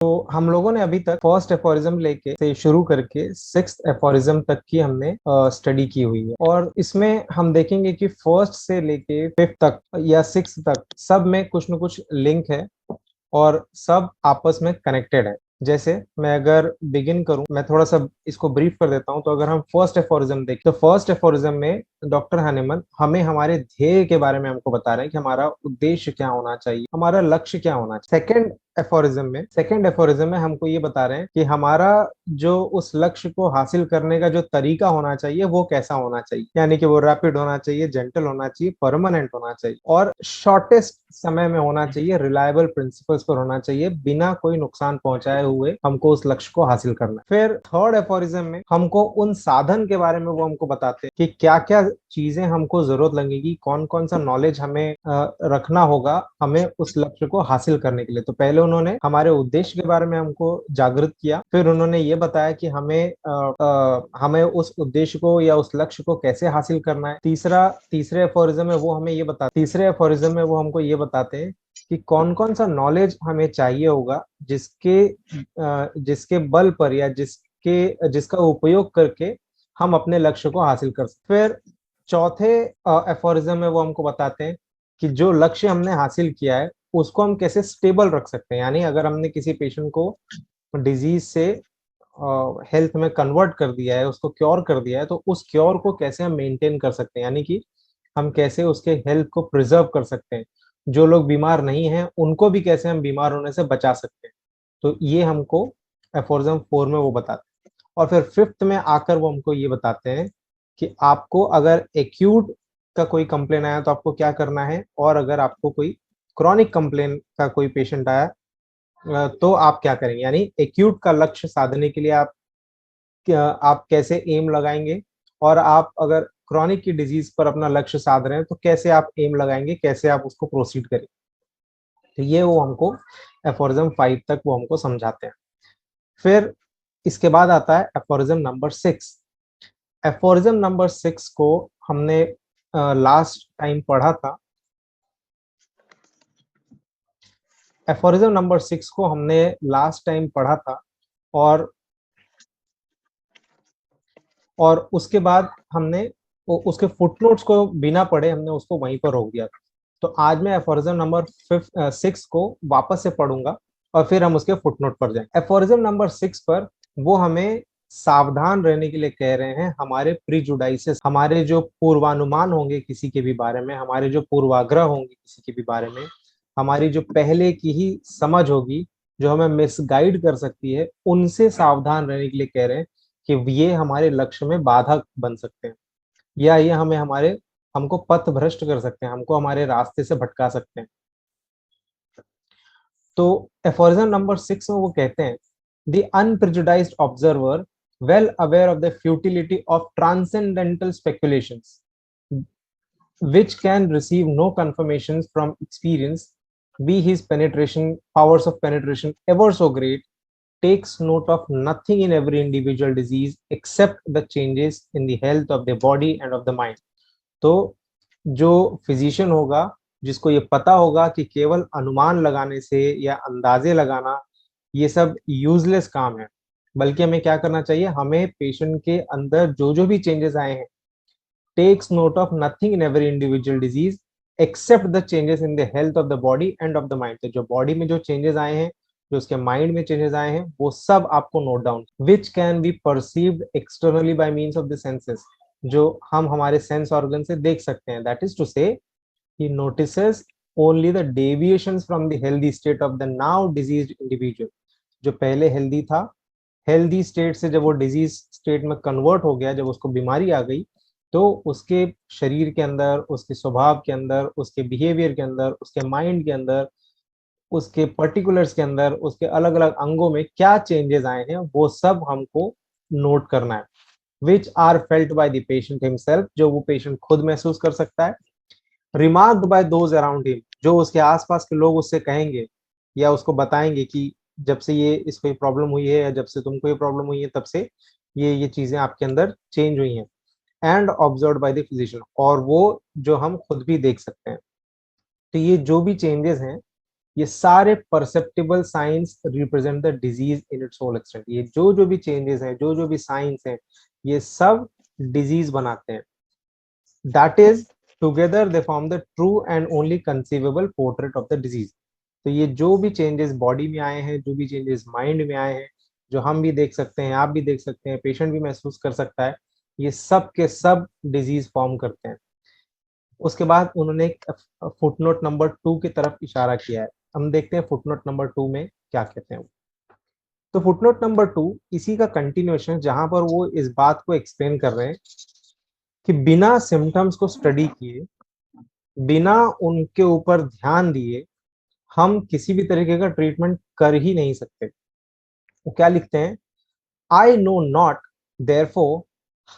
तो हम लोगों ने अभी तक फर्स्ट एफोरिज्म लेके से शुरू करके सिक्स्थ एफोरिज्म तक की हमने स्टडी की हुई है, और इसमें हम देखेंगे कि फर्स्ट से लेके फिफ्थ तक या सिक्स तक सब में कुछ न कुछ लिंक है और सब आपस में कनेक्टेड है। जैसे मैं अगर बिगिन करूं, मैं थोड़ा सा इसको ब्रीफ कर देता हूं। तो अगर हम फर्स्ट एफोरिज्म देखें तो फर्स्ट एफोरिज्म में डॉक्टर हनीमन हमें हमारे ध्येय के बारे में हमको बता रहे हैं कि हमारा उद्देश्य क्या होना चाहिए, हमारा लक्ष्य क्या होना चाहिए। सेकंड एफोरिज्म में हमको ये बता रहे हैं कि हमारा जो उस लक्ष्य को हासिल करने का जो तरीका होना चाहिए वो कैसा होना चाहिए, यानी कि वो रैपिड होना चाहिए, जेंटल होना चाहिए, परमानेंट होना चाहिए और शॉर्टेस्ट समय में होना चाहिए, रिलायबल प्रिंसिपल्स पर होना चाहिए, बिना कोई नुकसान पहुंचाए हुए हमको उस लक्ष्य को हासिल करना है। फिर थर्ड एफोरिज्म में हमको उन साधन के बारे में वो हमको बताते हैं कि क्या क्या चीजें हमको जरूरत लगेगी, कौन कौन सा नॉलेज हमें रखना होगा हमें उस लक्ष्य को हासिल करने के लिए। तो पहले उन्होंने हमारे उद्देश्य के बारे में हमको जागृत किया, फिर उन्होंने ये बताया कि हमें उस उद्देश्य को या उस लक्ष्य को कैसे हासिल करना है। तीसरे एफोरिज्म में वो हमें ये बता तीसरे एफोरिज्म में वो हमको ये बताते हैं कि कौन कौन सा नॉलेज हमें चाहिए होगा जिसके बल पर या जिसका उपयोग करके हम अपने लक्ष्य को हासिल कर सकते। फिर चौथे एफोरिज्म में वो हमको बताते हैं कि जो लक्ष्य हमने हासिल किया है उसको हम कैसे स्टेबल रख सकते हैं, यानी अगर हमने किसी पेशेंट को डिजीज से हेल्थ में कन्वर्ट कर दिया है, उसको क्योर कर दिया है, तो उस क्योर को कैसे हम मेंटेन कर सकते हैं, यानी कि हम कैसे उसके हेल्थ को प्रिजर्व कर सकते हैं। जो लोग बीमार नहीं हैं उनको भी कैसे हम बीमार होने से बचा सकते हैं। तो ये हमको एफोरिज्म 4 में वो बताते हैं। और फिर फिफ्थ में आकर वो हमको ये बताते हैं कि आपको अगर एक्यूट का कोई कंप्लेन आया तो आपको क्या करना है, और अगर आपको कोई क्रॉनिक कंप्लेन का कोई पेशेंट आया तो आप क्या करेंगे, यानी एक्यूट का लक्ष्य साधने के लिए आप कैसे एम लगाएंगे, और आप अगर क्रॉनिक की डिजीज पर अपना लक्ष्य साध रहे हैं तो कैसे आप एम लगाएंगे, कैसे आप उसको प्रोसीड करेंगे। तो ये वो हमको एफोरिज्म 5 तक वो हमको समझाते हैं। फिर इसके बाद आता है एफोरिज्म नंबर 6। एफोरिज्म नंबर 6 को हमने लास्ट टाइम पढ़ा था। एफोरिज्म नंबर 6 को हमने लास्ट टाइम पढ़ा था, और उसके बाद हमने उसके फुटनोट्स को बिना पढ़े हमने उसको वहीं पर रोक दिया था। तो आज मैं एफोरिज्म नंबर 6 को वापस से पढ़ूंगा और फिर हम उसके फुटनोट पर जाएंगे। एफोरिज्म नंबर 6 पर वो हमें सावधान रहने के लिए कह रहे हैं। हमारे प्रीजुडाइसेस, हमारे जो पूर्वानुमान होंगे किसी के भी बारे में, हमारे जो पूर्वाग्रह होंगे किसी के भी बारे में, हमारी जो पहले की ही समझ होगी जो हमें मिसगाइड कर सकती है, उनसे सावधान रहने के लिए कह रहे हैं कि ये हमारे लक्ष्य में बाधक बन सकते हैं, या ये हमको पथ भ्रष्ट कर सकते हैं, हमको हमारे रास्ते से भटका सकते हैं। तो एफोरिज्म नंबर 6 में वो कहते हैं, the unprejudiced observer well aware of the futility of transcendental speculations which can receive no confirmations from experience, be his penetration powers of penetration ever so great, takes note of nothing in every individual disease except the changes in the health of the body and of the mind. तो जो physician होगा, जिसको ये पता होगा कि केवल अनुमान लगाने से या अंदाजे लगाना ये सब यूजलेस काम है, बल्कि हमें क्या करना चाहिए, हमें पेशेंट के अंदर जो जो भी चेंजेस आए हैं, takes note of nothing in every individual disease except the changes in the health of the body and of the mind. तो जो बॉडी में जो चेंजेस आए हैं, जो उसके माइंड में चेंजेस आए हैं, वो सब आपको note down, which can be perceived externally bye means of the senses, जो हम हमारे सेंस ऑर्गन से देख सकते हैं। दैट इज टू से he notices only the deviations from the healthy state of the now diseased individual। जो पहले हेल्दी था, हेल्दी स्टेट से जब वो डिजीज स्टेट में कन्वर्ट हो गया, जब उसको बीमारी आ गई, तो उसके शरीर के अंदर, उसके स्वभाव के अंदर, उसके बिहेवियर के अंदर, उसके माइंड के अंदर, उसके पर्टिकुलर्स के अंदर, उसके अलग अलग अंगों में क्या चेंजेस आए हैं, वो सब हमको नोट करना है। Which are felt by the patient himself, जो वो पेशेंट खुद महसूस कर सकता है। Remarked by those around him, जो उसके आसपास के लोग उससे कहेंगे या उसको बताएंगे कि जब से ये इसको ये प्रॉब्लम हुई है, या जब से तुमको ये प्रॉब्लम हुई है, तब से ये चीजें आपके अंदर चेंज हुई हैं। And observe by the physician, और वो जो हम खुद भी देख सकते हैं। तो ये जो भी चेंजेस हैं, ये सारे perceptible signs represent the disease in its whole extent. ये जो भी चेंजेस हैं, जो भी साइंस हैं, ये सब डिजीज बनाते हैं। That is together they form the true and only conceivable portrait of the disease. तो ये जो भी चेंजेस बॉडी में आए हैं, जो भी चेंजेस माइंड में आए हैं, जो हम भी देख सकते हैं, आप भी देख सकते हैं, पेशेंट भी महसूस कर सकता है, ये सब के सब डिजीज फॉर्म करते हैं। उसके बाद उन्होंने एक फुटनोट नंबर 2 की तरफ इशारा किया है। हम देखते हैं फुटनोट नंबर 2 में क्या कहते हैं। तो फुटनोट नंबर 2 इसी का कंटिन्यूएशन, जहां पर वो इस बात को एक्सप्लेन कर रहे हैं कि बिना सिम्टम्स को स्टडी किए, बिना उनके ऊपर ध्यान दिए, हम किसी भी तरीके का ट्रीटमेंट कर ही नहीं सकते। वो क्या लिखते हैं, I know not, therefore,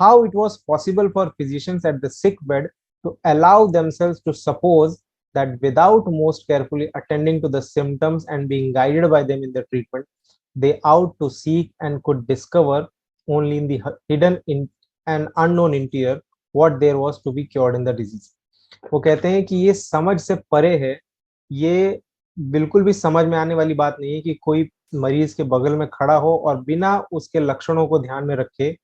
how it was possible for physicians at the sick bed to allow themselves to suppose that without most carefully attending to the symptoms and being guided by them in the treatment, they ought to seek and could discover only in the hidden in and unknown interior what there was to be cured in the disease. वो कहते हैं कि ये समझ से परे है, ये बिल्कुल भी समझ में आने वाली बात नहीं है कि कोई मरीज के बगल में खड़ा हो और बिना उसके लक्षणों को ध्यान में रखे,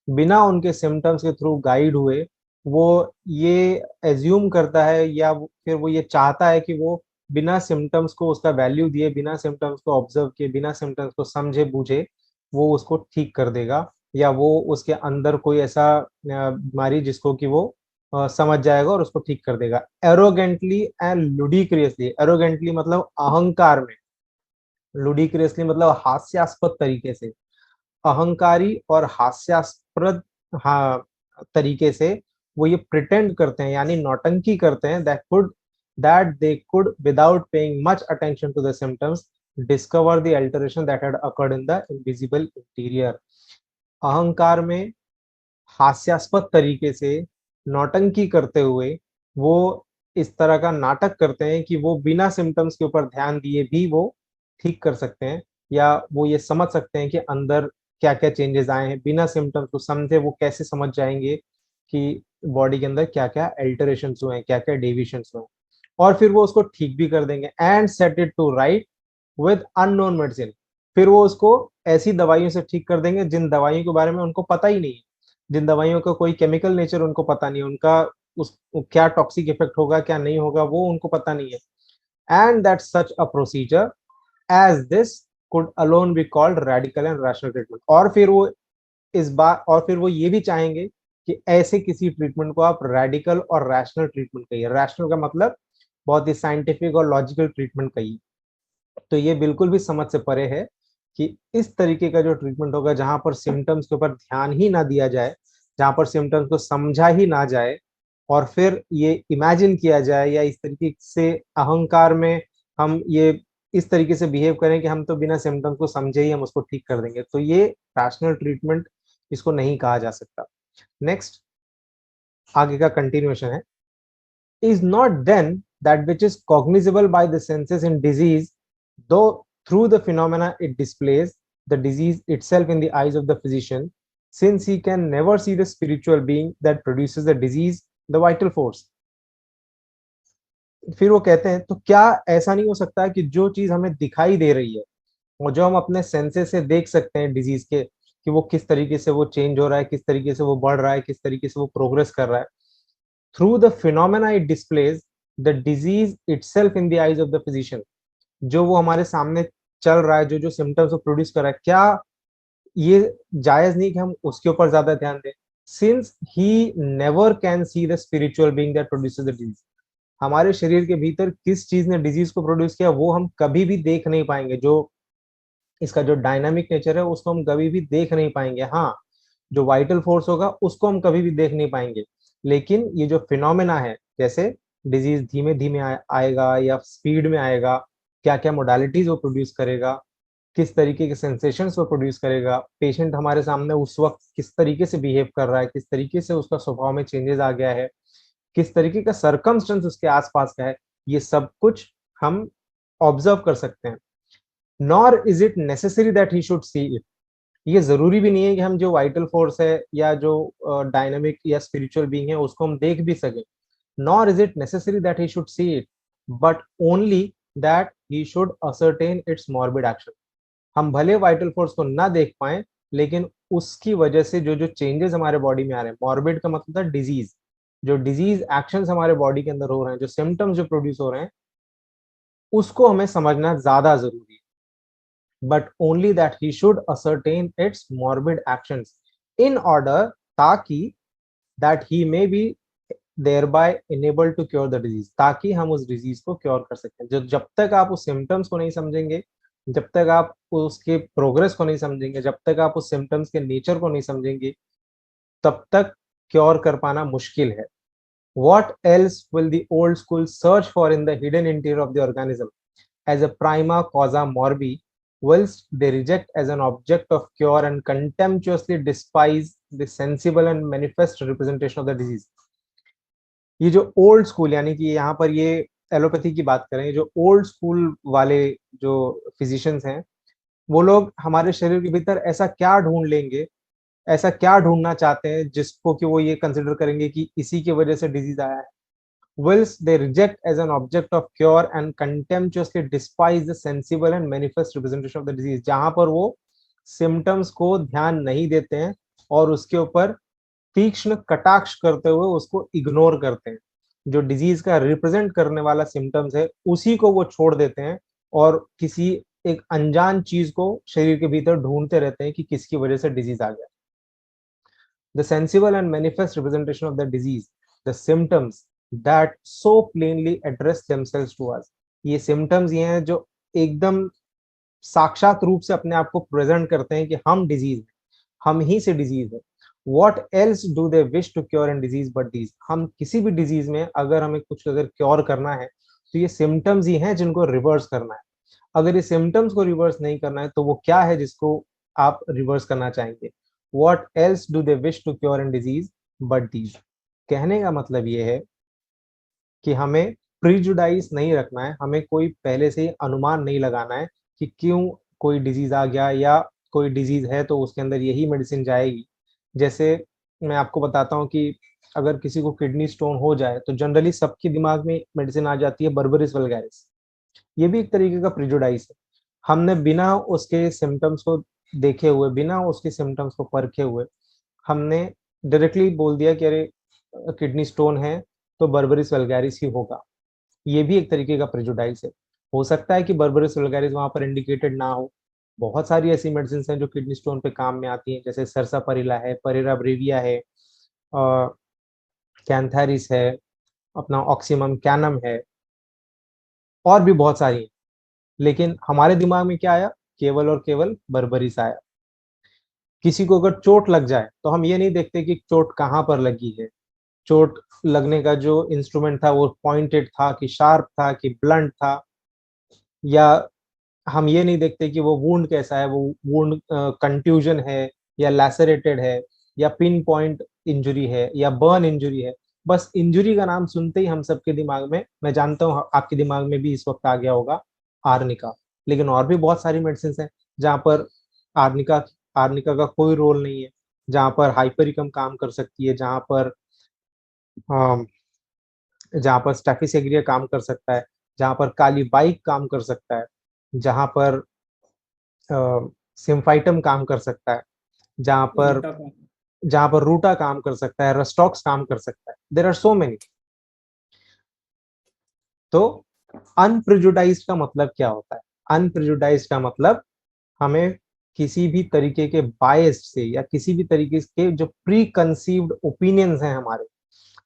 बिना उनके सिम्टम्स के थ्रू गाइड हुए, वो ये एज्यूम करता है या फिर वो ये चाहता है कि वो बिना सिम्टम्स को उसका वैल्यू दिए, बिना सिम्टम्स को ऑब्जर्व किए, बिना सिम्टम्स को समझे बूझे वो उसको ठीक कर देगा, या वो उसके अंदर कोई ऐसा बीमारी जिसको कि वो समझ जाएगा और उसको ठीक कर देगा। एरोगेंटली एंड लुडिक्रियसली, एरोगेंटली मतलब अहंकार में, लुडिक्रियसली मतलब हास्यास्पद तरीके से, अहंकारी और हास्यास्पद हाँ तरीके से वो ये प्रिटेंड करते हैं, यानी नौटंकी करते हैं, that they could without paying much attention to the symptoms discover the alteration that had occurred in the invisible interior। अहंकार में हास्यास्पद तरीके से नौटंकी करते हुए वो इस तरह का नाटक करते हैं कि वो बिना सिम्टम्स के ऊपर ध्यान दिए भी वो ठीक कर सकते हैं, या वो ये समझ सकते हैं कि अंदर क्या क्या चेंजेस आए हैं। बिना सिम्टम्स को समझे वो कैसे समझ जाएंगे कि बॉडी के अंदर क्या क्या अल्टरेशन हुए हैं, क्या क्या डेविएशन हुए हैं, और फिर वो उसको ठीक भी कर देंगे। And set it to right with unknown medicine, फिर वो उसको ऐसी दवाइयों से ठीक कर देंगे जिन दवाइयों के बारे में उनको पता ही नहीं है, जिन दवाइयों का कोई केमिकल नेचर उनको पता नहीं है, उनका उस क्या टॉक्सिक इफेक्ट होगा क्या नहीं होगा वो उनको पता नहीं है। And that such a procedure as this could alone be called radical and rational treatment. और फिर वो इस बार और फिर वो ये भी चाहेंगे कि ऐसे किसी ट्रीटमेंट को आप रेडिकल और रैशनल ट्रीटमेंट कहिए। रैशनल का मतलब बहुत ही साइंटिफिक और लॉजिकल ट्रीटमेंट कहिए। तो ये बिल्कुल भी समझ से परे है कि इस तरीके का जो ट्रीटमेंट होगा जहां पर सिम्टम्स के ऊपर ध्यान ही ना दिया जाए, जहां पर सिम्टम्स को समझा ही ना जाए, और फिर ये इमेजिन किया जाए या इस तरीके से अहंकार में हम ये इस तरीके से बिहेव करें कि हम तो बिना सिम्टम्स को समझे ही हम उसको ठीक कर देंगे, तो ये रैशनल ट्रीटमेंट इसको नहीं कहा जा सकता। नेक्स्ट आगे का कंटिन्यूएशन है, is not then that which is cognizable by the senses in disease, though through the phenomena it displays the disease itself in the eyes of the physician, since he can never see the spiritual being that produces the disease, the vital force। फिर वो कहते हैं, तो क्या ऐसा नहीं हो सकता कि जो चीज हमें दिखाई दे रही है और जो हम अपने सेंसेस से देख सकते हैं डिजीज के, कि वो किस तरीके से वो चेंज हो रहा है, किस तरीके से वो बढ़ रहा है, किस तरीके से वो प्रोग्रेस कर रहा है, through the phenomena it displays the disease itself in the eyes of the physician। जो वो हमारे सामने चल रहा है, जो जो सिम्टम्स वो प्रोड्यूस कर रहा है, क्या ये जायज नहीं कि हम उसके ऊपर ज्यादा ध्यान दें, since he never can see the spiritual being that produces the disease. हमारे शरीर के भीतर किस चीज ने डिजीज को प्रोड्यूस किया वो हम कभी भी देख नहीं पाएंगे, जो इसका जो डायनामिक नेचर है उसको हम कभी भी देख नहीं पाएंगे। हाँ, जो वाइटल फोर्स होगा उसको हम कभी भी देख नहीं पाएंगे, लेकिन ये जो फिनोमेना है, जैसे डिजीज धीमे धीमे आएगा या स्पीड में आएगा, क्या क्या मोडालिटीज वो प्रोड्यूस करेगा, किस तरीके के सेंसेशंस वो प्रोड्यूस करेगा, पेशेंट हमारे सामने उस वक्त किस तरीके से बिहेव कर रहा है, किस तरीके से उसका स्वभाव में चेंजेस आ गया है, किस तरीके का सर्कमस्टेंस उसके आसपास का है, ये सब कुछ हम ऑब्जर्व कर सकते हैं। Nor is it necessary that he should see it, ये जरूरी भी नहीं है कि हम जो वाइटल फोर्स है या जो डायनामिक या स्पिरिचुअल बीइंग है उसको हम देख भी सके। Nor is it necessary that he should see it, but only that he should ascertain its morbid action. हम भले वाइटल फोर्स को ना देख पाए, लेकिन उसकी वजह से जो जो चेंजेस हमारे बॉडी में आ रहे हैं, मॉर्बिड का मतलब था डिजीज, जो डिजीज एक्शंस हमारे बॉडी के अंदर हो रहे हैं, जो सिम्टम्स जो प्रोड्यूस हो रहे हैं, उसको हमें समझना ज्यादा जरूरी है. But only that he should ascertain its morbid actions in order, ताकि that he may be thereby enabled to cure the disease, ताकि हम उस डिजीज को क्योर कर सकें. जो जब तक आप उस सिम्टम्स को नहीं समझेंगे, जब तक आप उसके प्रोग्रेस को नहीं समझेंगे, जब तक आप उस सिम्टम्स के नेचर को नहीं समझेंगे, तब तक क्योर कर पाना मुश्किल है. What else will the old school search for in the hidden interior of the organism as a prima causa morbi, whilst they reject as an object of cure and contemptuously despise the sensible and manifest representation of the disease. ये जो old school, यानी कि यहाँ पर ये allopathy की बात करें, जो ओल्ड स्कूल वाले जो फिजिशियंस हैं, वो लोग हमारे शरीर के भीतर ऐसा क्या ढूंढ लेंगे, ऐसा क्या ढूंढना चाहते हैं जिसको कि वो ये कंसिडर करेंगे कि इसी की वजह से डिजीज आया है. whilst they reject as an object of cure and contemptuously despise the sensible and manifest representation of the disease, जहां पर वो सिम्टम्स को ध्यान नहीं देते हैं और उसके ऊपर तीक्ष्ण कटाक्ष करते हुए उसको इग्नोर करते हैं. जो डिजीज का रिप्रेजेंट करने वाला सिम्टम्स है, उसी को वो छोड़ देते हैं और किसी एक अनजान चीज को शरीर के भीतर ढूंढते रहते हैं कि किसकी वजह से डिजीज आ गया. The sensible and manifest representation of the disease, the symptoms that so plainly address themselves to us. ये symptoms ये हैं जो एकदम साक्षात रूप से अपने आप को प्रेजेंट करते हैं कि हम डिजीज हैं, हम ही से डिजीज है. What else do they wish to cure in disease but these? हम किसी भी डिजीज में अगर हमें कुछ अगर क्योर करना है, तो ये सिम्टम्स ही हैं जिनको रिवर्स करना है. अगर ये सिम्टम्स को रिवर्स नहीं करना है, तो वो क्या है जिसको आप रिवर्स करना चाहेंगे? What else do they wish to cure in disease but these? कहने का मतलब ये है कि हमें प्रीजुडाइज नहीं रखना है, हमें कोई पहले से ही अनुमान नहीं लगाना है कि क्यों कोई डिजीज आ गया या कोई डिजीज है तो उसके अंदर यही मेडिसिन जाएगी. जैसे मैं आपको बताता हूँ कि अगर किसी को किडनी स्टोन हो जाए, तो जनरली सबके दिमाग में मेडिसिन आ जाती है बर्बरिस वल्गैरिस. ये भी एक तरीके का प्रिजुडाइज है. हमने बिना उसके सिम्टम्स को देखे हुए, बिना उसके सिम्टम्स को परखे हुए, हमने डायरेक्टली बोल दिया कि अरे किडनी स्टोन है तो बर्बरिस वल्गैरिस ही होगा. ये भी एक तरीके का प्रिजुडाइज है. हो सकता है कि बर्बरिस वल्गैरिस वहां पर इंडिकेटेड ना हो. बहुत सारी ऐसी मेडिसिन हैं जो किडनी स्टोन पे काम में आती हैं, जैसे सरसापरिला है, परेरा ब्रेविया है, कैंथारिस है, अपना ऑक्सीमम कैनम है, और भी बहुत सारी हैं. लेकिन हमारे दिमाग में क्या आया? केवल और केवल बर्बरिस आया. किसी को अगर चोट लग जाए, तो हम ये नहीं देखते कि चोट कहाँ पर लगी है, चोट लगने का जो इंस्ट्रूमेंट था वो पॉइंटेड था कि शार्प था कि ब्लंट था, या हम ये नहीं देखते कि वो वुंड कैसा है, वो वुंड कंट्यूजन है या लैसरेटेड है या पिन पॉइंट इंजरी है या बर्न इंजरी है. बस इंजरी का नाम सुनते ही हम सबके दिमाग में, मैं जानता हूँ आपके दिमाग में भी इस वक्त आ गया होगा, आर्निका. लेकिन और भी बहुत सारी मेडिसिन हैं जहाँ पर आर्निका आर्निका का कोई रोल नहीं है, जहाँ पर हाइपरिकम काम कर सकती है, जहाँ पर स्टैफिसेग्रिया काम कर सकता है, जहाँ पर काली बाइक काम कर सकता है, जहाँ पर सिम्फाइटम काम कर सकता है, जहाँ पर रूटा काम कर सकता है, रस्टॉक्स काम कर सकता है. There are so many. तो अनप्रिजुडाइज्ड का मतलब क्या होता है? अनप्रिजुडाइज्ड का मतलब हमें किसी भी तरीके के बायस से या किसी भी तरीके के जो प्री कंसीव्ड ओपिनियंस हैं हमारे,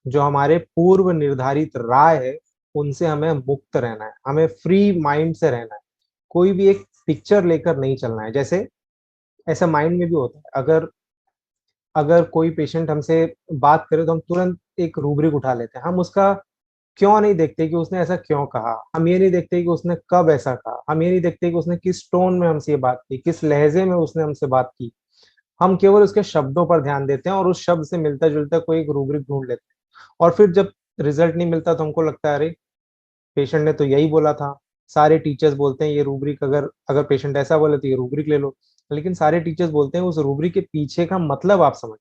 जो हमारे पूर्व निर्धारित राय है, उनसे हमें मुक्त रहना है, हमें फ्री माइंड से रहना है. कोई भी एक पिक्चर लेकर नहीं चलना है. जैसे ऐसा माइंड में भी होता है, अगर अगर कोई पेशेंट हमसे बात करे तो हम तुरंत एक रूब्रिक उठा लेते हैं. हम उसका क्यों नहीं देखते कि उसने ऐसा क्यों कहा, हम ये नहीं देखते कि उसने कब ऐसा कहा, हम ये नहीं देखते कि उसने किस टोन में हमसे ये बात की, किस लहजे में उसने हमसे बात की. हम केवल उसके शब्दों पर ध्यान देते हैं और उस शब्द से मिलता जुलता कोई एक रूब्रिक ढूंढ लेते हैं. और फिर जब रिजल्ट नहीं मिलता तो हमको लगता है अरे पेशेंट ने तो यही बोला था. सारे टीचर्स बोलते हैं ये रूब्रिक, अगर अगर पेशेंट ऐसा बोले तो ये रूब्रिक ले लो. लेकिन सारे टीचर्स बोलते हैं उस रूब्रिक के पीछे का मतलब आप समझ,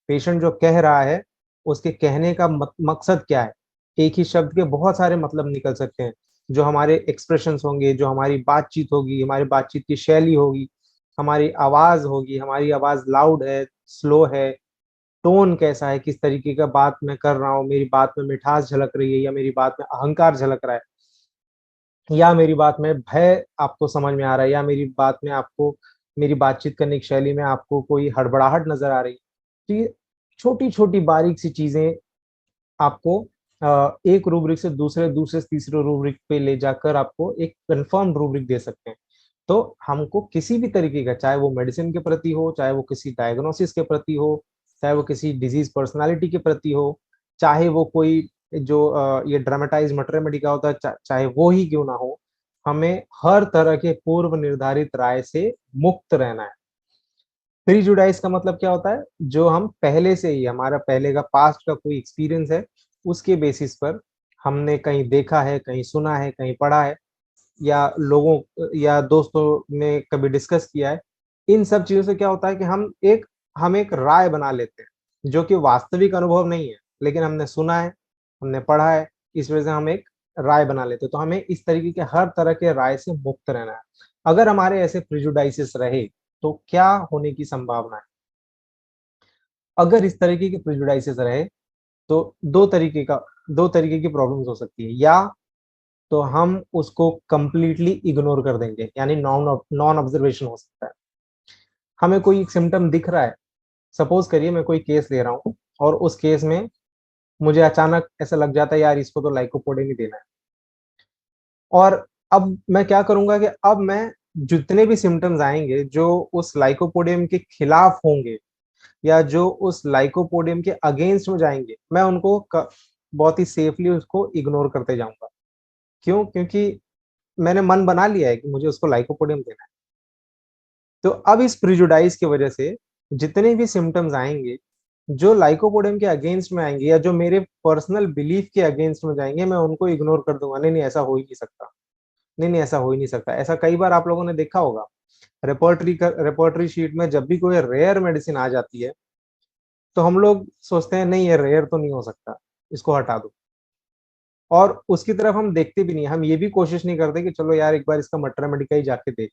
पेशेंट जो कह रहा है उसके कहने का मकसद क्या है. एक ही शब्द के बहुत सारे मतलब निकल सकते हैं. जो हमारे एक्सप्रेशंस होंगे, जो हमारी बातचीत होगी, हमारी बातचीत की शैली होगी, हमारी आवाज होगी, हमारी आवाज लाउड है, स्लो है, टोन कैसा है, किस तरीके का बात मैं कर रहा हूँ, मेरी बात में मिठास झलक रही है या मेरी बात में अहंकार झलक रहा है, या मेरी बात में भय आपको समझ में आ रहा है, या मेरी बात में आपको, मेरी बातचीत करने की शैली में आपको कोई हड़बड़ाहट नजर आ रही है। तो ये छोटी छोटी बारीक सी चीजें आपको एक रूब्रिक से दूसरे, दूसरे से तीसरे रूब्रिक पे ले जाकर आपको एक कंफर्म रूब्रिक दे सकते हैं। तो हमको किसी भी तरीके का, चाहे वो मेडिसिन के प्रति हो, चाहे वो किसी डायग्नोसिस के प्रति हो, चाहे वो किसी डिजीज पर्सनालिटी के प्रति हो, चाहे वो कोई जो ये ड्रामेटाइज मटर मेडिका होता है, चाहे वो ही क्यों ना हो, हमें हर तरह के पूर्व निर्धारित राय से मुक्त रहना है। प्रीजुडाइज का मतलब क्या होता है? जो हम पहले से ही, हमारा पहले का पास्ट का कोई एक्सपीरियंस है, उसके बेसिस पर हमने कहीं देखा है, कहीं सुना है, कहीं पढ़ा है, या लोगों या दोस्तों ने कभी डिस्कस किया है, इन सब चीजों से क्या होता है कि हम एक राय बना लेते हैं जो कि वास्तविक अनुभव नहीं है, लेकिन हमने सुना है, हमने पढ़ा है, इस वजह से हम एक राय बना लेते हैं। तो हमें इस तरीके के हर तरह के राय से मुक्त रहना है। अगर हमारे ऐसे प्रिजुडाइसेस रहे तो क्या होने की संभावना है? अगर इस तरीके के प्रिजुडाइसेस रहे तो दो तरीके की प्रॉब्लम्स हो सकती है। या तो हम उसको कंप्लीटली इग्नोर कर देंगे, यानी नॉन नॉन ऑब्जर्वेशन हो सकता है। हमें कोई सिम्टम दिख रहा है, सपोज करिए मैं कोई केस ले रहा हूँ, और उस केस में मुझे अचानक ऐसा लग जाता है यार इसको तो लाइकोपोडियम ही देना है। और अब मैं क्या करूंगा कि अब मैं जितने भी सिम्टम्स आएंगे जो उस लाइकोपोडियम के खिलाफ होंगे, या जो उस लाइकोपोडियम के अगेंस्ट में जाएंगे, मैं उनको बहुत ही सेफली उसको इग्नोर करते जाऊंगा। क्यों? क्योंकि मैंने मन बना लिया है कि मुझे उसको लाइकोपोडियम देना है। तो अब इस प्रिजुडाइज की वजह से जितने भी सिम्टम्स आएंगे जो लाइकोपोडियम के अगेंस्ट में आएंगे, या जो मेरे पर्सनल बिलीफ के अगेंस्ट में जाएंगे, मैं उनको इग्नोर कर दूंगा। नहीं नहीं, ऐसा हो ही नहीं सकता, नहीं नहीं, ऐसा हो ही नहीं सकता। ऐसा कई बार आप लोगों ने देखा होगा, रेपर्टरी शीट में जब भी कोई रेयर मेडिसिन आ जाती है, तो हम लोग सोचते हैं नहीं ये रेयर तो नहीं हो सकता, इसको हटा दो। और उसकी तरफ हम देखते भी नहीं, हम ये भी कोशिश नहीं करते कि चलो यार एक बार इसका मटर मेडिका ही जाके देख।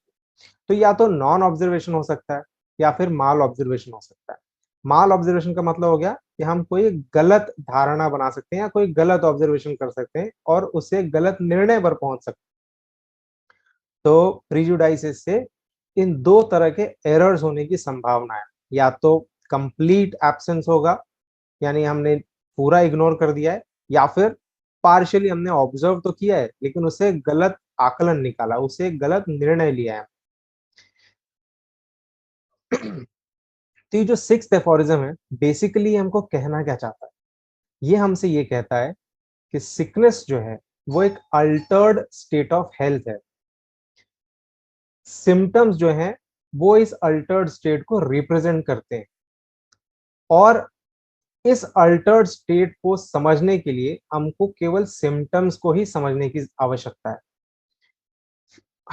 तो या तो नॉन ऑब्जर्वेशन हो सकता है, या फिर माल ऑब्जर्वेशन हो सकता है। माल ऑब्जर्वेशन का मतलब हो गया कि हम कोई गलत धारणा बना सकते हैं, या कोई गलत ऑब्जर्वेशन कर सकते हैं और उससे गलत निर्णय पर पहुंच सकते हैं। तो प्रीजुडाइसिस से इन दो तरह के एरर्स होने की संभावना है। या तो कंप्लीट एब्सेंस होगा, यानी हमने पूरा इग्नोर कर दिया है, या फिर पार्शियली हमने ऑब्जर्व तो किया है लेकिन उसे गलत आकलन निकाला, उसे गलत निर्णय लिया है। तो ये जो सिक्स्थ एफोरिज्म है, बेसिकली हमको कहना क्या चाहता है? ये हमसे ये कहता है कि सिकनेस जो है वो एक अल्टर्ड स्टेट ऑफ हेल्थ है। सिम्टम्स जो हैं वो इस अल्टर्ड स्टेट को रिप्रेजेंट करते हैं, और इस अल्टर्ड स्टेट को समझने के लिए हमको केवल सिम्टम्स को ही समझने की आवश्यकता है।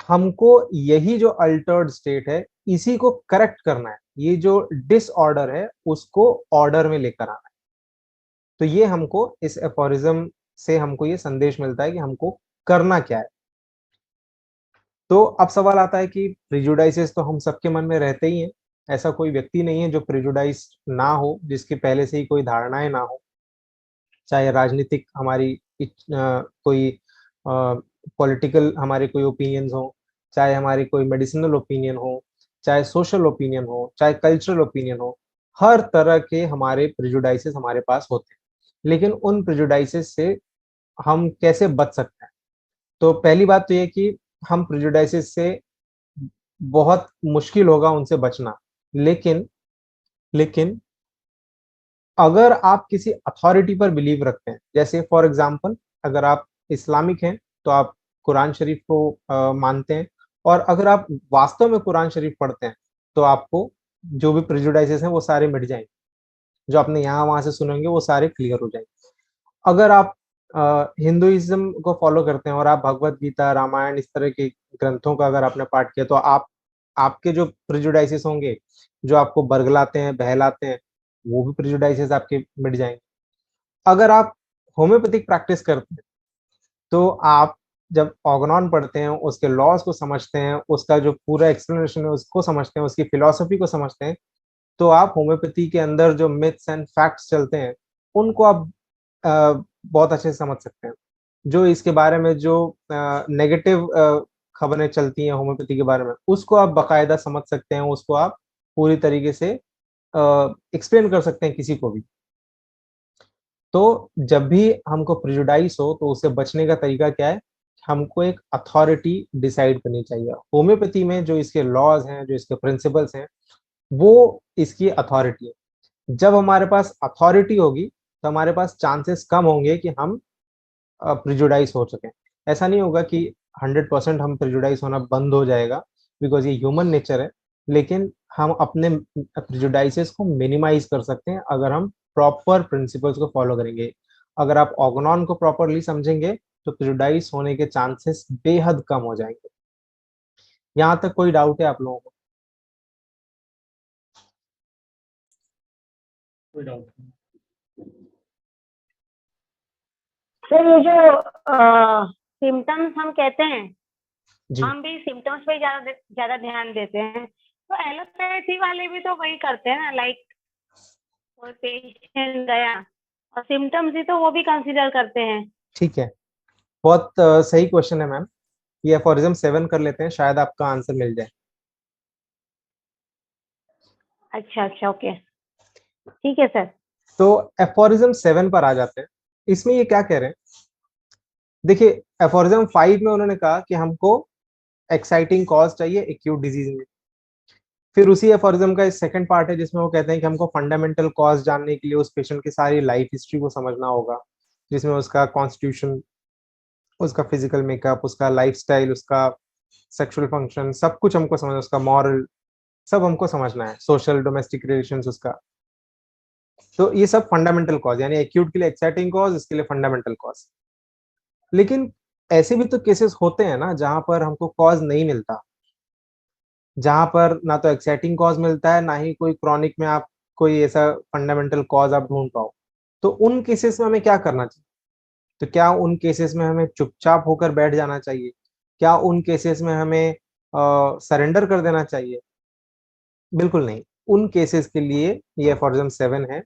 हमको यही जो अल्टर्ड स्टेट है इसी को करेक्ट करना है, ये जो डिसऑर्डर है उसको ऑर्डर में लेकर आना है। तो ये हमको इस एफोरिज्म से हमको ये संदेश मिलता है कि हमको करना क्या है। तो अब सवाल आता है कि प्रिजुडाइसेस तो हम सबके मन में रहते ही हैं। ऐसा कोई व्यक्ति नहीं है जो प्रिजुडाइज ना हो, जिसकी पहले से ही कोई धारणाएं ना हो, चाहे राजनीतिक हमारी कोई पॉलिटिकल हमारे कोई ओपिनियंस हो, चाहे हमारी कोई मेडिसिनल ओपिनियन हो, चाहे सोशल ओपिनियन हो, चाहे कल्चरल ओपिनियन हो। हर तरह के हमारे प्रिजुडाइसेस हमारे पास होते हैं, लेकिन उन प्रिजुडाइसेस से हम कैसे बच सकते हैं? तो पहली बात तो ये कि हम प्रिजुडाइसेस से बहुत मुश्किल होगा उनसे बचना, लेकिन लेकिन अगर आप किसी अथॉरिटी पर बिलीव रखते हैं, जैसे फॉर एग्जांपल अगर आप इस्लामिक हैं तो आप कुरान शरीफ को मानते हैं, और अगर आप वास्तव में कुरान शरीफ पढ़ते हैं तो आपको जो भी प्रेजुडाइसेस हैं वो सारे मिट जाएंगे, जो आपने यहाँ वहां से सुनेंगे वो सारे क्लियर हो जाएंगे। अगर आप हिंदुइज्म को फॉलो करते हैं और आप भगवत गीता, रामायण, इस तरह के ग्रंथों का अगर आपने पाठ किया, तो आप आपके जो प्रिजुडाइसेस होंगे, जो आपको बरगलाते हैं, बहलाते हैं, वो भी प्रिजुडाइसेस आपके मिट जाएंगे। अगर आप होम्योपैथिक प्रैक्टिस करते हैं तो आप जब ऑर्गेनॉन पढ़ते हैं, उसके लॉज को समझते हैं, उसका जो पूरा एक्सप्लेनेशन है उसको समझते हैं, उसकी फिलॉसफी को समझते हैं, तो आप होम्योपैथी के अंदर जो मिथ्स एंड फैक्ट्स चलते हैं उनको आप बहुत अच्छे से समझ सकते हैं। जो इसके बारे में जो नेगेटिव खबरें चलती हैं होम्योपैथी के बारे में, उसको आप बाकायदा समझ सकते हैं, उसको आप पूरी तरीके से एक्सप्लेन कर सकते हैं किसी को भी। तो जब भी हमको प्रिजुडाइज हो तो उससे बचने का तरीका क्या है, हमको एक अथॉरिटी डिसाइड करनी चाहिए। होम्योपैथी में जो इसके लॉज हैं, जो इसके प्रिंसिपल्स हैं, वो इसकी अथॉरिटी है। जब हमारे पास अथॉरिटी होगी तो हमारे पास चांसेस कम होंगे कि हम प्रिजुडाइज हो सकें। ऐसा नहीं होगा कि 100% हम प्रिजुडाइज होना बंद हो जाएगा, बिकॉज ये ह्यूमन नेचर है, लेकिन हम अपने प्रिजुडाइसेस को मिनिमाइज कर सकते हैं अगर हम प्रॉपर प्रिंसिपल्स को फॉलो करेंगे। अगर आप ऑर्गेनॉन को प्रॉपरली समझेंगे तो प्रिजुडाइज होने के चांसेस बेहद कम हो जाएंगे। यहाँ तक कोई डाउट है आप लोगों को? कोई डाउट नहीं। सर ये जो सिम्टम्स हम कहते हैं, जी हम भी सिम्टम्स पे ज्यादा ज्यादा ध्यान देते हैं, तो एलोपैथी वाले भी तो वही करते हैं ना, लाइक कोई पेशेंट गया और सिम्टम्स ही तो वो भी कंसीडर करते हैं। ठीक है, बहुत सही क्वेश्चन है मैम। ये एफोरिज्म 7 कर लेते हैं, शायद आपका आंसर मिल जाए। अच्छा अच्छा, ओके, ठीक है सर। तो एफोरिज्म 7 पर आ जाते हैं। इसमें ये क्या कह रहे हैं, देखिए एफोरिज्म 5 में उन्होंने कहा कि हमको एक्साइटिंग कॉज चाहिए एक्यूट डिजीज में। फिर उसी एफोरिज्म का सेकंड पार्ट है जिसमें वो कहते हैं कि हमको फंडामेंटल कॉज जानने के लिए उस पेशेंट की सारी लाइफ हिस्ट्री को समझना होगा, जिसमें उसका कॉन्स्टिट्यूशन, उसका फिजिकल मेकअप, उसका लाइफस्टाइल, उसका सेक्सुअल फंक्शन, सब कुछ हमको समझना, उसका मॉरल, सब हमको समझना है, सोशल डोमेस्टिक रिलेशंस उसका। तो ये सब फंडामेंटल कॉज, यानी एक्यूट के लिए एक्साइटिंग कॉज, इसके लिए फंडामेंटल कॉज। लेकिन ऐसे भी तो केसेस होते हैं ना जहां पर हमको कॉज नहीं मिलता, जहां पर ना तो एक्साइटिंग कॉज मिलता है, ना ही कोई क्रॉनिक में आप कोई ऐसा फंडामेंटल कॉज आप ढूंढ पाओ। तो उन केसेस में हमें क्या करना चाहिए? तो क्या उन केसेस में हमें चुपचाप होकर बैठ जाना चाहिए? क्या उन केसेस में हमें सरेंडर कर देना चाहिए? बिल्कुल नहीं। उन केसेस के लिए ये एफोरिज्म 7 है,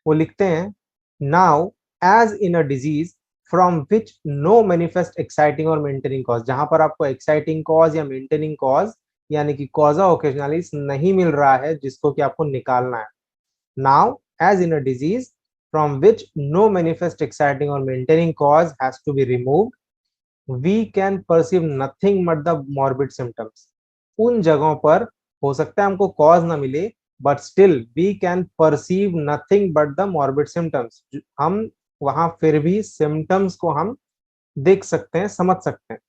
वो लिखते हैं, now as in a disease from which no manifest exciting और मेंटेनिंग कॉज, जहां पर आपको एक्साइटिंग कॉज या मेंटेनिंग कॉज यानी कि कॉजा ओकेजनलिस नहीं मिल रहा है जिसको कि आपको निकालना है। Now as in a disease from which no manifest exciting और maintaining cause has to be removed, we can perceive nothing but the morbid symptoms. उन जगहों पर हो सकता है हमको कॉज ना मिले, but still we can perceive nothing but the morbid symptoms. हम वहां फिर भी सिम्टम्स को हम देख सकते हैं, समझ सकते हैं।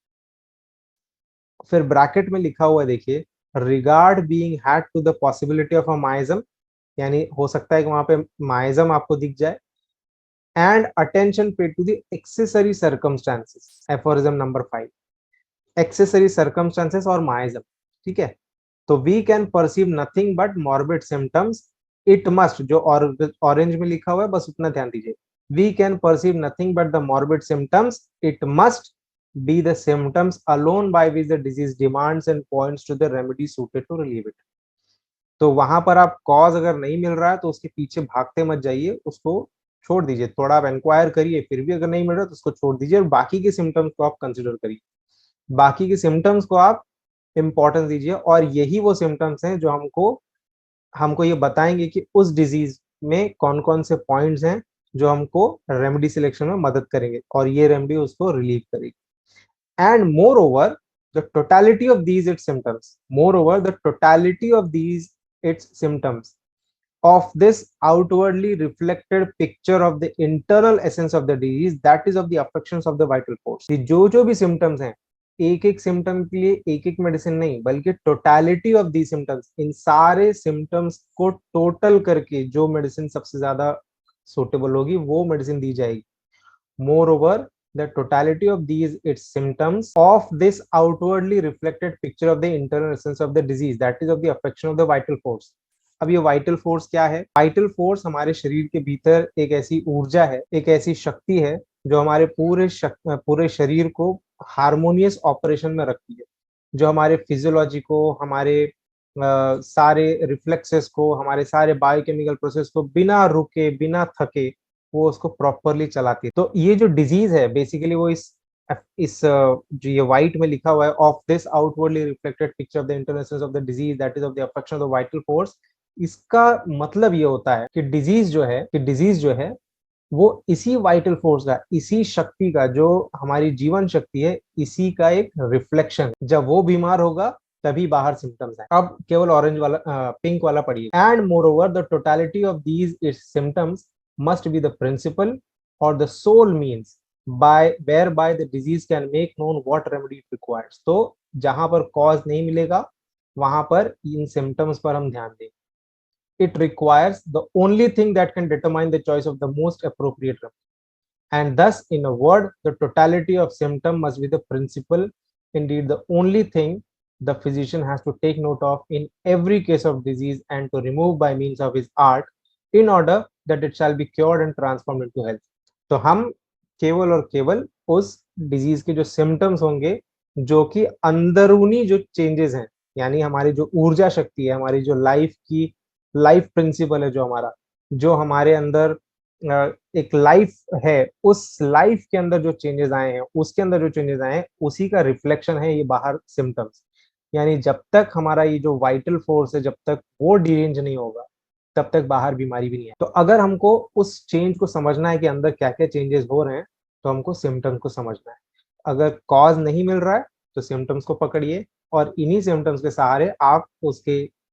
फिर ब्रैकेट में लिखा हुआ है, देखिए, regard being had to the possibility of a miasm, यानी हो सकता है कि वहां पे माइजम आपको दिख जाए, and attention paid to the accessory circumstances, aphorism number 5, accessory circumstances और माइजम। ठीक है, तो we can perceive nothing but morbid symptoms, it must, जो ऑरेंज में लिखा हुआ है बस उतना ध्यान दीजिए, we can perceive nothing but the morbid symptoms, it must be the symptoms alone by which the disease demands and points to the remedy suited to relieve it। तो वहां पर आप कॉज अगर नहीं मिल रहा है तो उसके पीछे भागते मत जाइए, उसको छोड़ दीजिए, थोड़ा आप इंक्वायर करिए, फिर भी अगर नहीं मिल रहा तो उसको छोड़ दीजिए और बाकी के सिम्टम्स को आप कंसिडर करिए, बाकी के सिम्टम्स को आप इंपॉर्टेंस दीजिए। और यही वो सिम्टम्स हैं जो हमको हमको ये बताएंगे कि उस डिजीज में कौन कौन से पॉइंट्स हैं जो हमको रेमेडी सिलेक्शन में मदद करेंगे और ये रेमेडी उसको रिलीव करेगी। And moreover, the totality of these its symptoms, moreover the totality of these its symptoms of this outwardly reflected picture of the internal essence of the disease, that is of the affections of the vital force। कि जो भी symptoms हैं, एक एक symptom के लिए एक एक मेडिसिन नहीं, बल्कि टोटालिटी ऑफ दी सिम्टम्स, इन सारे सिम्टम्स को टोटल करके जो मेडिसिन सबसे ज्यादा सुटेबल होगी वो मेडिसिन दी जाएगी। Moreover, the totality of these its symptoms of this outwardly reflected picture of the internal essence of the disease, that is of the affection of the vital force। अब ये vital force क्या है? Vital force हमारे शरीर के भीतर एक ऐसी ऊर्जा है, एक ऐसी शक्ति है जो हमारे पूरे शरीर को हार्मोनियस ऑपरेशन में रखती है, जो हमारे फिजियोलॉजी को, हमारे सारे रिफ्लेक्सेस को, हमारे सारे बायोकेमिकल प्रोसेस को बिना रुके बिना थके वो उसको प्रॉपरली चलाती है। तो ये जो डिजीज है बेसिकली वो जो ये व्हाइट में लिखा हुआ है, of this outwardly reflected picture of the international of the disease that is of the affection of the vital force, इसका मतलब ये होता है कि डिजीज जो है वो इसी वाइटल फोर्स का, इसी शक्ति का, जो हमारी जीवन शक्ति है, इसी का एक रिफ्लेक्शन। जब वो बीमार होगा तभी बाहर सिम्टम्स आए। अब केवल ऑरेंज वाला पिंक वाला पढ़िए। And moreover the totality of these its symptoms must be the principal or the sole means by where by the disease can make known what remedy it requires. तो जहां पर cause नहीं मिलेगा वहां पर इन symptoms पर हम ध्यान देंगे। It requires the only thing that can determine the choice of the most appropriate remedy. And thus, in a word, the totality of symptom must be the principle, indeed the only thing the physician has to take note of in every case of disease and to remove by means of his art in order that it shall be cured and transformed into health. तो हम केवल और केवल उस disease के जो symptoms होंगे, जो कि अंदरूनी जो चेंजेस हैं, यानी हमारी जो ऊर्जा शक्ति है, हमारी जो लाइफ प्रिंसिपल है, जो हमारा, जो हमारे अंदर एक लाइफ है, उस लाइफ के अंदर जो चेंजेस आए हैं, उसके अंदर जो चेंजेस आए हैं, उसी का रिफ्लेक्शन है ये बाहर सिम्टम्स। यानी जब तक हमारा ये जो वाइटल फोर्स है, जब तक वो डिरेंज नहीं होगा, तब तक बाहर बीमारी भी नहीं है। तो अगर हमको उस चेंज को समझना है कि अंदर क्या क्या चेंजेस हो रहे हैं, तो हमको सिम्टम्स को समझना है। अगर कॉज नहीं मिल रहा है तो सिम्टम्स को पकड़िए, और इन्हीं सिम्टम्स के सहारे आप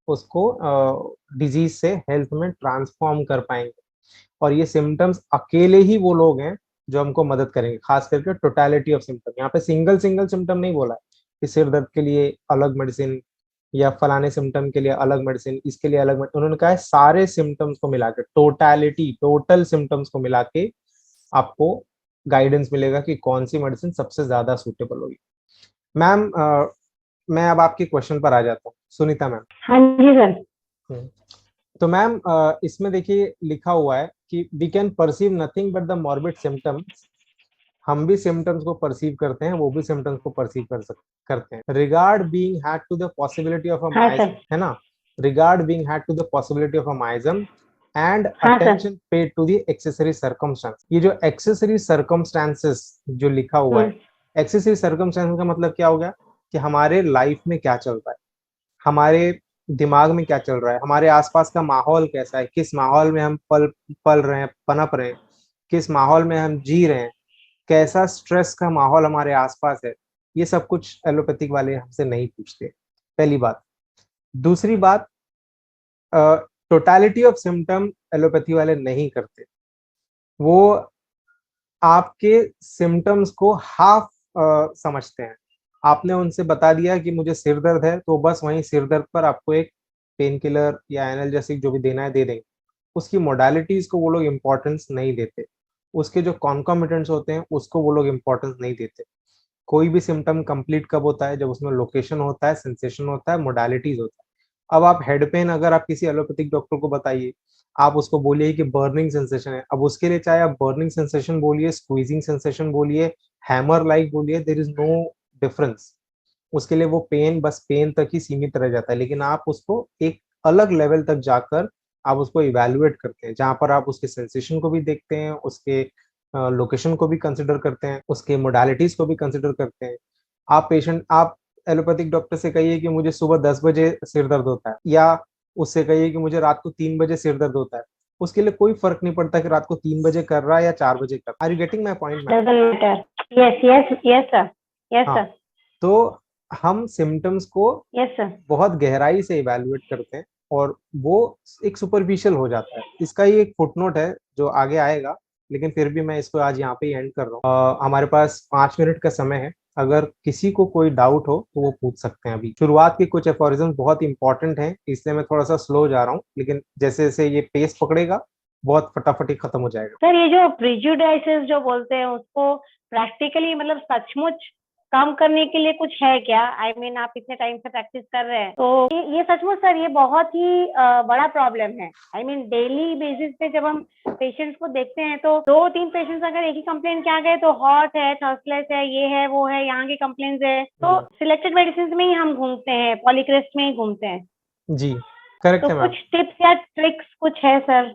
उसको डिजीज से हेल्थ में ट्रांसफॉर्म कर पाएंगे। और ये सिम्टम्स अकेले ही वो लोग हैं जो हमको मदद करेंगे, खास करके टोटलिटी ऑफ सिम्टम। यहाँ पे सिंगल सिम्टम नहीं बोला है कि सिर दर्द के लिए अलग मेडिसिन या फलाने सिम्टम के लिए अलग मेडिसिन, इसके लिए अलग मेडिसिन। उन्होंने कहा है सारे सिम्टम्स को मिला के, टोटल सिम्टम्स को मिला के आपको गाइडेंस मिलेगा कि कौन सी मेडिसिन सबसे ज्यादा सूटेबल होगी। मैम, मैं अब आपके क्वेश्चन पर आ जाता हूँ, सुनीता मैम। हाँ जी सर। तो मैम इसमें देखिए लिखा हुआ है कि we can perceive nothing but the morbid symptoms. हम भी सिम्टम्स को परसीव करते हैं, वो भी सिम्टम्स को परसीव करते हैं। Regard being had to the possibility of a हाँ माइजम, सर। है ना, regard being had to the possibility of a miasm and हाँ sir. Attention paid to the accessory circumstances. ये जो एक्सेसरी सर्कमस्टांसेस जो लिखा हुआ है, एक्सेसरी सर्कमस्टांसेस का मतलब क्या हो गया कि हमारे लाइफ में क्या चल रहा है, हमारे दिमाग में क्या चल रहा है, हमारे आसपास का माहौल कैसा है, किस माहौल में हम पल रहे हैं, पनप रहे हैं, किस माहौल में हम जी रहे हैं, कैसा स्ट्रेस का माहौल हमारे आसपास है, ये सब कुछ एलोपैथिक वाले हमसे नहीं पूछते, पहली बात। दूसरी बात, टोटलिटी ऑफ सिम्टम एलोपैथी वाले नहीं करते। वो आपके सिम्टम्स को हाफ समझते हैं। आपने उनसे बता दिया कि मुझे सिर दर्द है, तो बस वहीं सिर दर्द पर आपको एक पेन किलर या एनाल्जेसिक जो भी देना है दे देंगे। उसकी मोडालिटीज को वो लोग इम्पोर्टेंस नहीं देते, उसके जो कॉन्कॉमिटेंट्स होते हैं उसको वो लोग इम्पोर्टेंस नहीं देते। कोई भी सिम्टम कंप्लीट कब होता है, जब उसमें लोकेशन होता है, सेंसेशन होता है, मोडालिटीज होता है। अब आप हेड पेन अगर आप किसी एलोपैथिक डॉक्टर को बताइए, आप उसको बोलिए कि बर्निंग सेंसेशन है, अब उसके लिए चाहे आप बर्निंग सेंसेशन बोलिए, स्क्वीजिंग सेंसेशन बोलिए, हैमर लाइक बोलिए, देयर इज नो डिफरेंस। उसके लिए वो पेन बस पेन तक ही सीमित रह जाता है। लेकिन आप उसको एक अलग लेवल तक जाकर आप उसको इवेल्युएट करते हैं, जहां पर आप उसके सेंसेशन को भी देखते हैं, उसके लोकेशन को भी कंसिडर करते हैं, उसके मोडालिटीज को भी कंसिडर करते हैं। आप एलोपैथिक डॉक्टर से कहिए कि मुझे सुबह 10 बजे सिर दर्द होता है, या उससे कहिए कि मुझे रात को 3 बजे सिर दर्द होता है, उसके लिए कोई फर्क नहीं पड़ता कि रात को 3 बजे कर रहा है या 4 बजे कर रहा है। Are you getting my point ma'am? Doesn't matter. Yes sir. Yes हाँ, सर। तो हम सिम्टम्स को यस सर। बहुत गहराई से इवैल्यूएट करते हैं, और वो एक सुपरफिशियल हो जाता है। इसका ही एक फुटनोट है जो आगे आएगा, लेकिन फिर भी मैं इसको आज यहाँ पे ही एंड कर रहा हूँ। हमारे पास 5 मिनट का समय है, अगर किसी को कोई डाउट हो तो वो पूछ सकते हैं। अभी शुरुआत के कुछ एफोरिज्म बहुत इंपॉर्टेंट हैं, इसलिए मैं थोड़ा सा स्लो जा रहा हूँ, लेकिन जैसे जैसे ये पेस पकड़ेगा बहुत फटाफट ही खत्म हो जाएगा। सर ये जो प्रिजुडाइसेस जो बोलते हैं उसको प्रैक्टिकली मतलब सचमुच कम करने के लिए कुछ है क्या? आई मीन आप इतने टाइम से प्रैक्टिस कर रहे हैं, तो ये सचमुच सर ये बहुत ही बड़ा प्रॉब्लम है। आई मीन डेली बेसिस पे जब हम पेशेंट्स को देखते हैं तो 2-3 पेशेंट्स अगर एक ही कंप्लेन के आ गए तो हॉट है, थर्स्टलेस है, ये है, वो है, यहाँ की कंप्लेन्स है, तो सिलेक्टेड मेडिसिन में ही हम घूमते हैं, पॉलीक्रेस्ट में ही घूमते हैं। जी करेक्ट तो है मैम। कुछ टिप्स या ट्रिक्स कुछ है सर?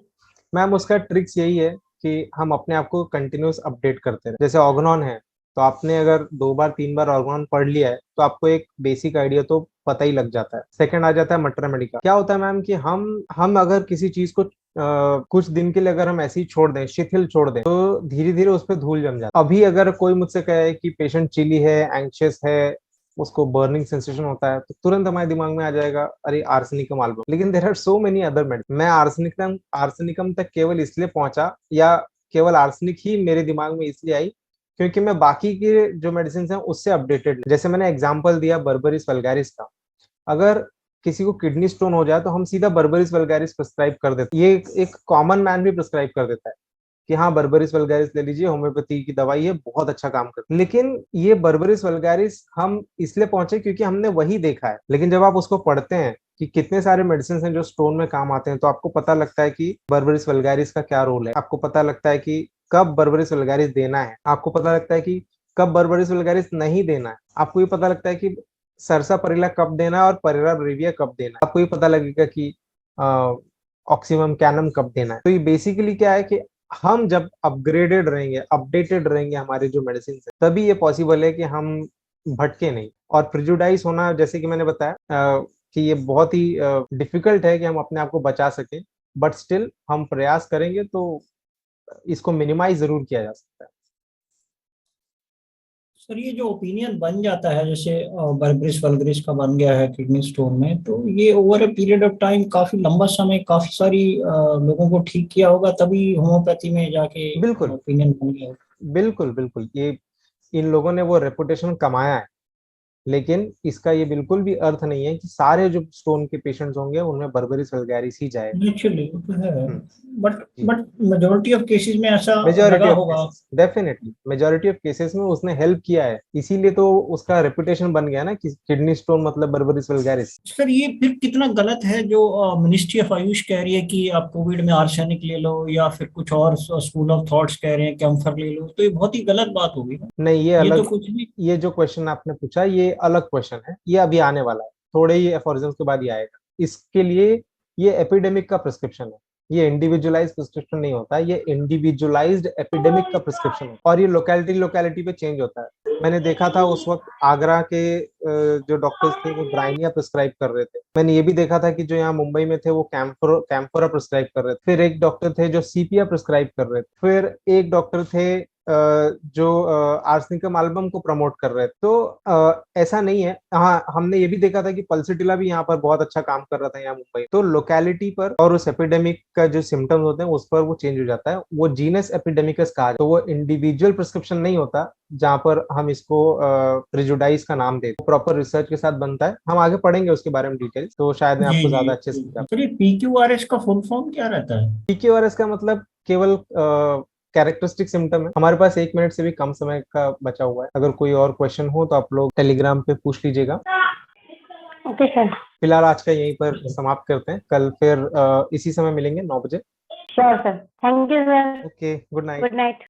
मैम उसका ट्रिक्स यही है कि हम अपने आप को कंटिन्यूस अपडेट करते रहे। जैसे ऑर्गेनॉन है, तो आपने अगर 2 बार 3 बार ऑर्गेनॉन पढ़ लिया है तो आपको एक बेसिक आइडिया तो पता ही लग जाता है। सेकंड आ जाता है मटर मेडिका। क्या होता है मैम कि हम अगर किसी चीज को कुछ दिन के लिए अगर हम ऐसे ही छोड़ दें, शिथिल छोड़ दें, तो धीरे धीरे उस पर धूल जम जाता है। अभी अगर कोई मुझसे कहे कि पेशेंट चिली है, एंग्शियस है, उसको बर्निंग सेंसेशन होता है, तो तुरंत हमारे दिमाग में आ जाएगा अरे आर्सेनिकम एल्बम। लेकिन there are so many other medicine. मैं आर्सेनिकम तक केवल इसलिए पहुंचा, या केवल आर्सेनिक ही मेरे दिमाग में इसलिए आई क्योंकि मैं बाकी के जो मेडिसिन हैं उससे अपडेटेड। जैसे मैंने एग्जांपल दिया बर्बरिस वल्गारिस का। अगर किसी को किडनी स्टोन हो जाए तो हम सीधा बर्बरिस वल्गारिस प्रिस्क्राइब कर देते हैं। ये एक कॉमन मैन भी प्रिस्क्राइब कर देता है कि हाँ बर्बरिस वल्गारिस ले लीजिए, होम्योपैथी की दवाई है, बहुत अच्छा काम करती है। लेकिन ये बर्बरिस वल्गारिस हम इसलिए पहुंचे क्योंकि हमने वही देखा है। लेकिन जब आप उसको पढ़ते हैं कि कितने सारे मेडिसिन हैं जो स्टोन में काम आते हैं, तो आपको पता लगता है कि बर्बरिस वल्गारिस का क्या रोल है। आपको पता लगता है कि कब बर्बरिस वल्गारिस देना है, आपको पता लगता है कि कब बर्बरिस वल्गारिस नहीं देना है। आपको ये पता लगता है कि सरसा परेला कब देना है और परेरा ब्रेविया कब देना है। आपको ये पता लगेगा कि ऑक्सीमम कैनम कब देना है। तो ये बेसिकली क्या है कि हम जब अपग्रेडेड रहेंगे, अपडेटेड रहेंगे हमारे जो मेडिसिन है, तभी ये पॉसिबल है कि हम भटके नहीं। और प्रिजुडाइज होना, जैसे कि मैंने बताया कि ये बहुत ही डिफिकल्ट है कि हम अपने आप को बचा सकें, बट स्टिल हम प्रयास करेंगे तो इसको मिनिमाइज जरूर किया जा सकता है। सर ये जो ओपिनियन बन जाता है, जैसे बर्बरिस वल्गरिस का बन गया है किडनी स्टोन में, तो ये over a period of time काफी लंबा समय काफी सारी लोगों को ठीक किया होगा, तभी होम्योपैथी में जाके बिल्कुल ओपिनियन बन गया होगा। बिल्कुल बिल्कुल, ये इन लोगों ने वो रेपुटेशन कमाया है। लेकिन इसका ये बिल्कुल भी अर्थ नहीं है कि सारे जो स्टोन के पेशेंट्स होंगे उनमें बर्बरिस वल्गारिस ही जाएगा। नेचुरली वो तो है, हम्म, बट जी। बट मेजोरिटी ऑफ केसेस में ऐसा मेजोरिटी लगा ऑफ होगा। Cases, definitely majority of cases में उसने हेल्प किया है, इसीलिए तो उसका रेपुटेशन बन गया ना कि किडनी स्टोन मतलब बर्बरिस वल्गारिस। सर ये फिर कितना गलत है जो मिनिस्ट्री ऑफ आयुष कह रही है कि आप कोविड में आर्सेनिक ले लो, या फिर कुछ और स्कूल ऑफ थॉट्स कह रहे हैं कैम्फर ले लो, तो ये बहुत ही गलत बात होगी ना। नहीं, ये ये तो अलग, कुछ भी। ये जो क्वेश्चन आपने पूछा ये अलग क्वेश्चन है, ये अभी आने वाला है, थोड़े ही एफोरिजम्स के बाद ही आएगा। इसके लिए ये एपिडेमिक का प्रिस्क्रिप्शन है, ये इंडिविजुअलाइज्ड प्रिस्क्रिप्शन नहीं होता है, ये इंडिविजुअलाइज्ड एपिडेमिक का प्रिस्क्रिप्शन है, और ये लोकेलिटी लोकेलिटी पे चेंज होता है। मैंने देखा था उस वक्त आगरा के जो डॉक्टर्स थे वो ब्राइनिया प्रिस्क्राइब कर रहे थे। मैंने ये भी देखा था कि जो यहाँ मुंबई में थे वो कैम्फोरा प्रिस्क्राइब कर रहे थे। फिर एक डॉक्टर थे जो सीपिया प्रिस्क्राइब कर रहे थे। फिर एक डॉक्टर थे जो आर्सेनिकम एल्बम को प्रमोट कर रहे थे। तो ऐसा नहीं है। हाँ, हमने ये भी देखा था कि पल्सिटिला भी यहाँ पर बहुत अच्छा काम कर रहा था यहाँ मुंबई। तो लोकेलिटी पर और उस एपिडेमिक का जो सिम्टम्स होते हैं उस पर वो चेंज हो जाता है। वो जीनस एपिडेमिकस कहा, तो वो इंडिविजुअल प्रिस्क्रिप्शन नहीं होता जहाँ पर हम इसको प्रिजुडाइज का नाम देते। प्रॉपर रिसर्च के साथ बनता है। हम आगे पढ़ेंगे उसके बारे में डिटेल्स, तो शायद मैं जी आपको जी। ज्यादा अच्छे से समझा। सर ये PQRS का फुल फॉर्म क्या रहता है? पीक्यूआरएस का मतलब केवल कैरेक्टरिस्टिक सिम्टम है। हमारे पास 1 मिनट से भी कम समय का बचा हुआ है। अगर कोई और क्वेश्चन हो तो आप लोग टेलीग्राम पे पूछ लीजिएगा। Okay sir. फिलहाल आज का यहीं पर समाप्त करते हैं, कल फिर इसी समय मिलेंगे 9 बजे। Sure sir, thank you sir, okay, good night. Good night.